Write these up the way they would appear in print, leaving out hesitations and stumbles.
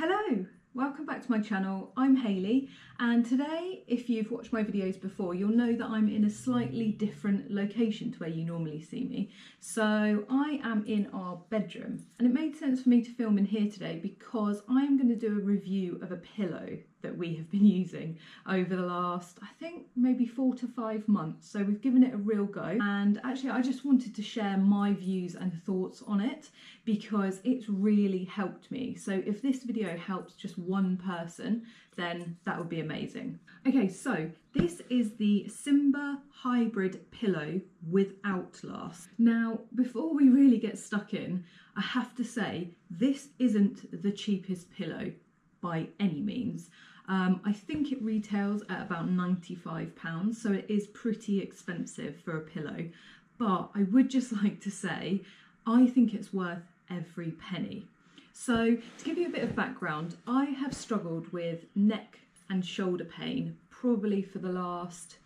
Hello, welcome back to my channel. I'm Hayley, and today, if you've watched my videos before, you'll know that I'm in a slightly different location to where you normally see me. So I am in our bedroom, and it made sense for me to film in here today because I'm going to do a review of a pillow that we have been using over the last, I think, maybe 4 to 5 months. So we've given it a real go, and actually I just wanted to share my views and thoughts on it because it's really helped me. So if this video helps just one person, then that would be amazing. Okay, so this is the Simba Hybrid Pillow with Outlast. Now, before we really get stuck in, I have to say this isn't the cheapest pillow by any means. I think it retails at about £95, so it is pretty expensive for a pillow, but I would just like to say I think it's worth every penny. So to give you a bit of background, I have struggled with neck and shoulder pain probably for the last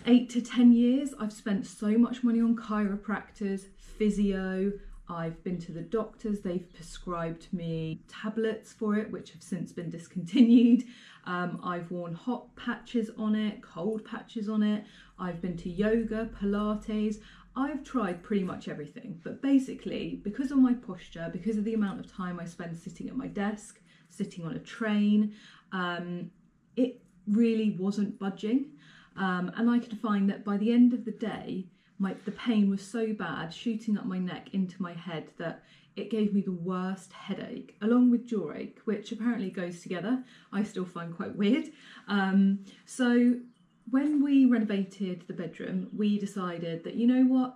8 to 10 years. I've spent so much money on chiropractors, physio, I've been to the doctors, they've prescribed me tablets for it, which have since been discontinued. I've worn hot patches on it, cold patches on it. I've been to yoga, Pilates. I've tried pretty much everything, but basically because of my posture, because of the amount of time I spend sitting at my desk, sitting on a train, it really wasn't budging. And I could find that by the end of the day, the pain was so bad shooting up my neck into my head that it gave me the worst headache, along with jaw ache, which apparently goes together. I still find quite weird. So when we renovated the bedroom, we decided that, you know what,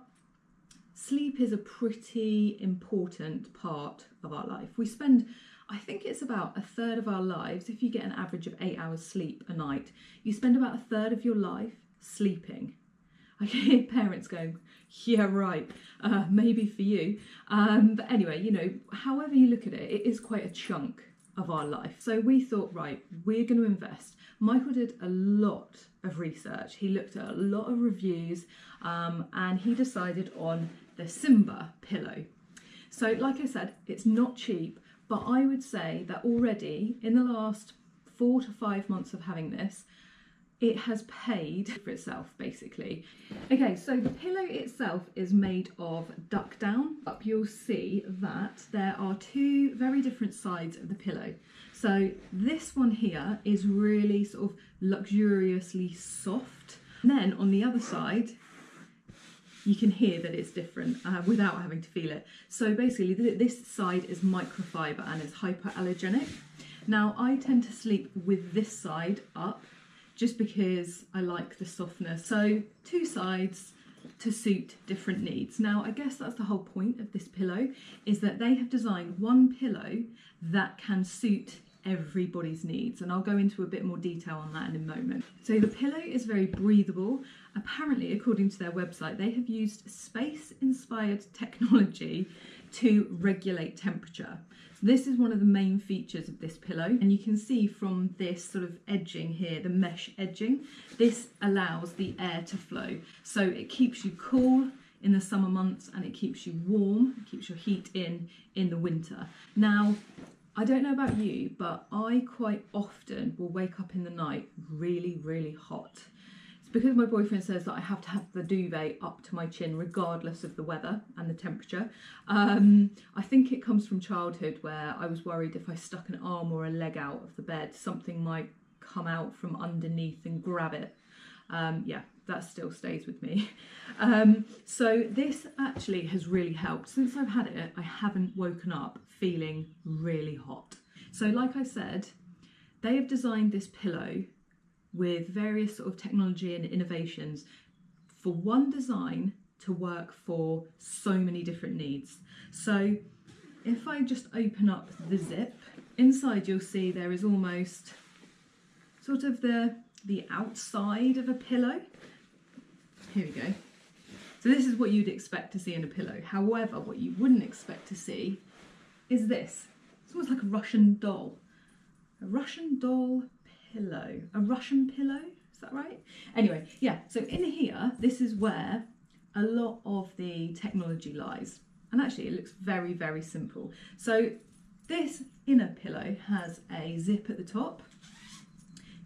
sleep is a pretty important part of our life. We spend, I think it's about a third of our lives, if you get an average of 8 hours sleep a night, you spend about a third of your life sleeping. I can hear parents going, yeah, right, maybe for you. But anyway, you know, however you look at it, it is quite a chunk of our life. So we thought, right, we're going to invest. Michael did a lot of research. He looked at a lot of reviews, and he decided on the Simba pillow. So like I said, it's not cheap, but I would say that already in the last 4 to 5 months of having this, it has paid for itself, basically. Okay, so the pillow itself is made of duck down. Up you'll see that there are 2 very different sides of the pillow. So this one here is really sort of luxuriously soft. And then on the other side, you can hear that it's different without having to feel it. So basically this side is microfiber and it's hypoallergenic. Now I tend to sleep with this side up, just because I like the softness. So 2 sides to suit different needs. Now, I guess that's the whole point of this pillow, is that they have designed one pillow that can suit everybody's needs. And I'll go into a bit more detail on that in a moment. So the pillow is very breathable. Apparently, according to their website, they have used space-inspired technology to regulate temperature. This is one of the main features of this pillow, and you can see from this sort of edging here, the mesh edging, this allows the air to flow. So it keeps you cool in the summer months and it keeps you warm, it keeps your heat in the winter. Now, I don't know about you, but I quite often will wake up in the night really, really hot. It's because my boyfriend says that I have to have the duvet up to my chin regardless of the weather and the temperature. I think it comes from childhood where I was worried if I stuck an arm or a leg out of the bed, something might come out from underneath and grab it. Yeah, that still stays with me. So this actually has really helped. Since I've had it, I haven't woken up feeling really hot. So like I said, they have designed this pillow with various sort of technology and innovations for one design to work for so many different needs. So if I just open up the zip, inside you'll see there is almost sort of the outside of a pillow. Here we go. So this is what you'd expect to see in a pillow. However, what you wouldn't expect to see is this. It's almost like a Russian doll. A Russian doll pillow. A Russian pillow? Is that right? Anyway, yeah, so in here, this is where a lot of the technology lies. And actually, it looks very, very simple. So This inner pillow has a zip at the top.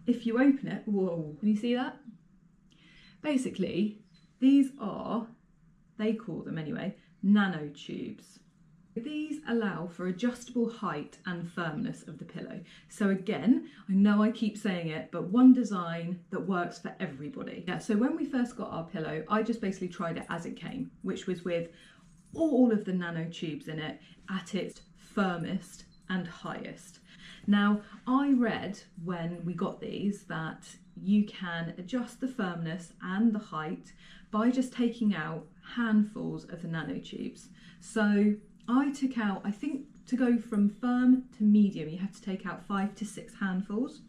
If you open it, whoa, can you see that? Basically, these are, they call them anyway, nanotubes. These allow for adjustable height and firmness of the pillow. So again, I know I keep saying it, but one design that works for everybody. Yeah, so when we first got our pillow, I just basically tried it as it came, which was with all of the nanotubes in it at its firmest and highest. Now, I read when we got these that you can adjust the firmness and the height by just taking out handfuls of the nanotubes. So I took out, I think to go from firm to medium, you have to take out 5 to 6 handfuls.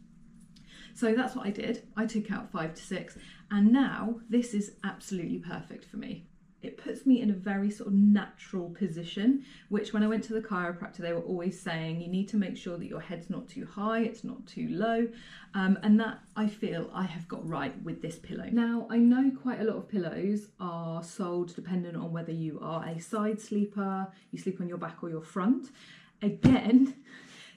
So that's what I did. I took out 5 to 6, and now this is absolutely perfect for me. It puts me in a very sort of natural position, which when I went to the chiropractor, they were always saying you need to make sure that your head's not too high, it's not too low, and that I feel I have got right with this pillow. Now, I know quite a lot of pillows are sold dependent on whether you are a side sleeper, you sleep on your back or your front. Again,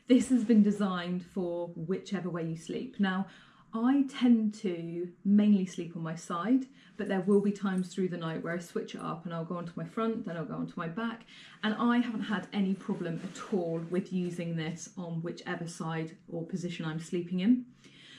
this has been designed for whichever way you sleep. Now, I tend to mainly sleep on my side, but there will be times through the night where I switch it up and I'll go onto my front, then I'll go onto my back, and I haven't had any problem at all with using this on whichever side or position I'm sleeping in.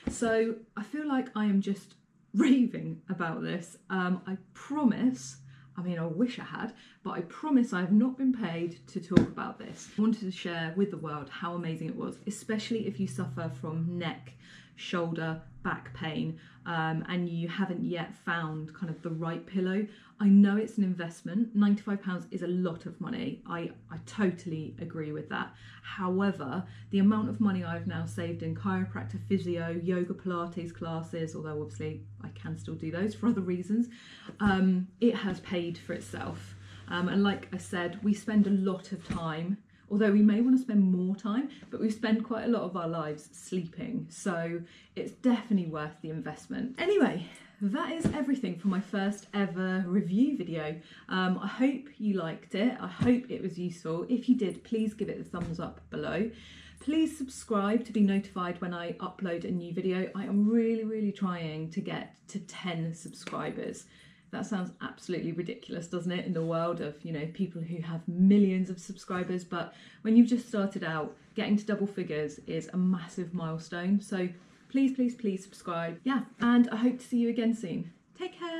So I feel like I am just raving about this. I promise, I mean, I wish I had, but I promise I have not been paid to talk about this. I wanted to share with the world how amazing it was, especially if you suffer from neck, shoulder, back pain, and you haven't yet found kind of the right pillow. I know it's an investment. £95 is a lot of money. I totally agree with that. However, the amount of money I've now saved in chiropractor, physio, yoga, Pilates classes, although obviously I can still do those for other reasons, it has paid for itself. And like I said, we spend a lot of time, although we may want to spend more time, but we spend quite a lot of our lives sleeping. So it's definitely worth the investment. Anyway, that is everything for my first ever review video. I hope you liked it. I hope it was useful. If you did, please give it a thumbs up below. Please subscribe to be notified when I upload a new video. I am really trying to get to 10 subscribers. That sounds absolutely ridiculous, doesn't it, in the world of, you know, people who have millions of subscribers, but when you've just started out, getting to double figures is a massive milestone. So please subscribe. Yeah, and I hope to see you again soon. Take care.